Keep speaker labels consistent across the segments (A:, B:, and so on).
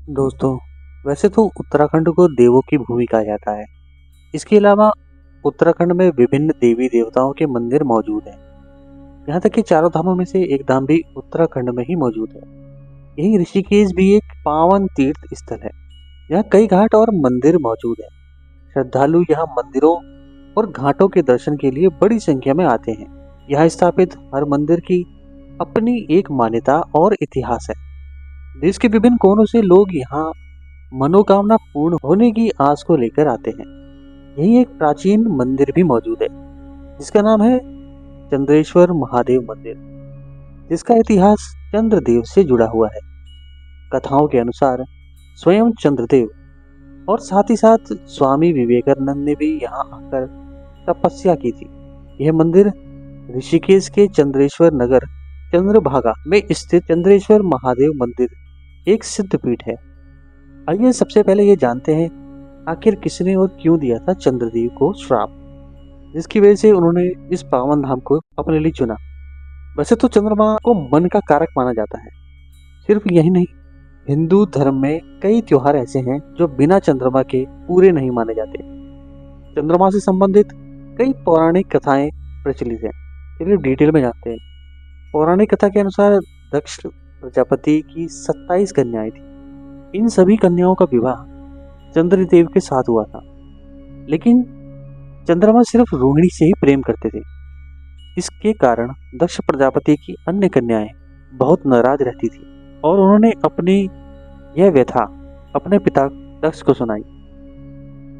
A: दोस्तों, वैसे तो उत्तराखंड को देवों की भूमि कहा जाता है। इसके अलावा उत्तराखंड में विभिन्न देवी देवताओं के मंदिर मौजूद हैं। यहाँ तक कि चारों धामों में से एक धाम भी उत्तराखंड में ही मौजूद है। यही ऋषिकेश भी एक पावन तीर्थ स्थल है। यहाँ कई घाट और मंदिर मौजूद हैं। श्रद्धालु यहाँ मंदिरों और घाटों के दर्शन के लिए बड़ी संख्या में आते हैं। यहाँ स्थापित हर मंदिर की अपनी एक मान्यता और इतिहास है। देश के विभिन्न कोनों से लोग यहाँ मनोकामना पूर्ण होने की आस को लेकर आते हैं। यही एक प्राचीन मंदिर भी मौजूद है जिसका नाम है चंद्रेश्वर महादेव मंदिर, जिसका इतिहास चंद्रदेव से जुड़ा हुआ है। कथाओं के अनुसार स्वयं चंद्रदेव और साथ ही साथ स्वामी विवेकानंद ने भी यहाँ आकर तपस्या की थी। यह मंदिर ऋषिकेश के चंद्रेश्वर नगर चंद्रभागा में स्थित चंद्रेश्वर महादेव मंदिर एक सिद्ध पीठ है। आइए सबसे पहले ये जानते हैं आखिर किसने और क्यों दिया था चंद्रदेव को श्राप, जिसकी वजह से उन्होंने इस पावन धाम को अपने लिए चुना। वैसे तो चंद्रमा को मन का कारक माना जाता है। सिर्फ यही नहीं, हिंदू धर्म में कई त्योहार ऐसे हैं जो बिना चंद्रमा के पूरे नहीं माने जाते। चंद्रमा से संबंधित कई पौराणिक कथाएं प्रचलित हैं। चलिए डिटेल में जानते हैं। पौराणिक कथा के अनुसार दक्ष प्रजापति की 27 कन्याएं थी। इन सभी कन्याओं का विवाह चंद्रदेव के साथ हुआ था, लेकिन चंद्रमा सिर्फ रोहिणी से ही प्रेम करते थे। इसके कारण दक्ष प्रजापति की अन्य कन्याएं बहुत नाराज रहती थी और उन्होंने अपनी यह व्यथा अपने पिता दक्ष को सुनाई।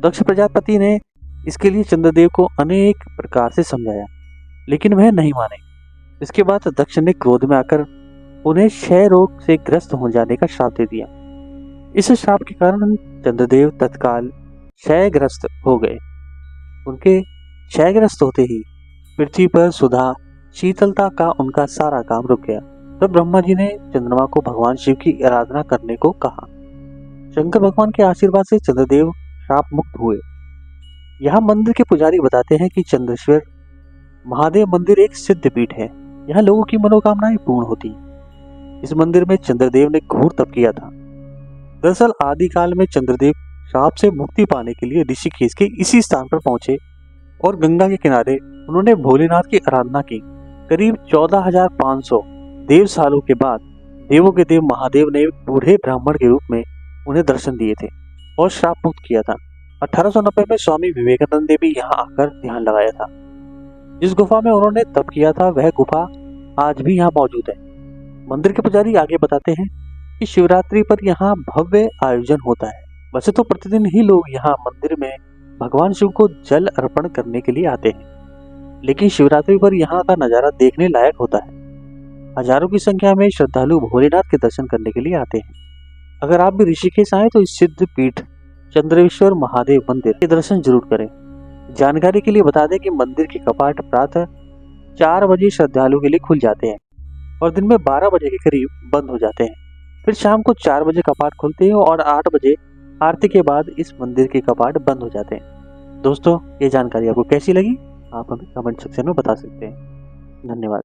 A: दक्ष प्रजापति ने इसके लिए चंद्रदेव को अनेक प्रकार से समझाया, लेकिन वह नहीं माने। इसके बाद दक्ष ने क्रोध में आकर उन्हें क्षय रोग से ग्रस्त हो जाने का श्राप दे दिया। इस श्राप के कारण चंद्रदेव तत्काल क्षयग्रस्त हो गए। उनके क्षयग्रस्त होते ही पृथ्वी पर सुधा शीतलता का उनका सारा काम रुक गया। तब ब्रह्मा जी ने चंद्रमा को भगवान शिव की आराधना करने को कहा। शंकर भगवान के आशीर्वाद से चंद्रदेव श्राप मुक्त हुए। यहाँ मंदिर के पुजारी बताते हैं कि चंद्रेश्वर महादेव मंदिर एक सिद्ध पीठ है। यहाँ लोगों की मनोकामनाएं पूर्ण होती हैं। इस मंदिर में चंद्रदेव ने घोर तप किया था। दरअसल आदिकाल में चंद्रदेव श्राप से मुक्ति पाने के लिए ऋषिकेश के इसी स्थान पर पहुंचे और गंगा के किनारे उन्होंने भोलेनाथ की आराधना की। करीब 14,500 देव सालों के बाद देवों के देव महादेव ने बूढ़े ब्राह्मण के रूप में उन्हें दर्शन दिए थे और श्राप मुक्त किया था। 1890 में स्वामी विवेकानंद ने भी यहाँ आकर ध्यान लगाया था। जिस गुफा में उन्होंने तप किया था वह गुफा आज भी यहाँ मौजूद है। मंदिर के पुजारी आगे बताते हैं कि शिवरात्रि पर यहाँ भव्य आयोजन होता है। वैसे तो प्रतिदिन ही लोग यहाँ मंदिर में भगवान शिव को जल अर्पण करने के लिए आते हैं, लेकिन शिवरात्रि पर यहाँ का नजारा देखने लायक होता है। हजारों की संख्या में श्रद्धालु भोलेनाथ के दर्शन करने के लिए आते हैं। अगर आप भी ऋषिकेश आए तो इस सिद्ध पीठ चंद्रेश्वर महादेव मंदिर के दर्शन जरूर करें। जानकारी के लिए बता दें कि मंदिर के कपाट प्रातः 4 बजे श्रद्धालुओं के लिए खुल जाते हैं और दिन में 12 बजे के करीब बंद हो जाते हैं। फिर शाम को 4 बजे कपाट खुलते हैं और 8 बजे आरती के बाद इस मंदिर के कपाट बंद हो जाते हैं। दोस्तों, ये जानकारी आपको कैसी लगी आप हमें कमेंट सेक्शन में बता सकते हैं। धन्यवाद।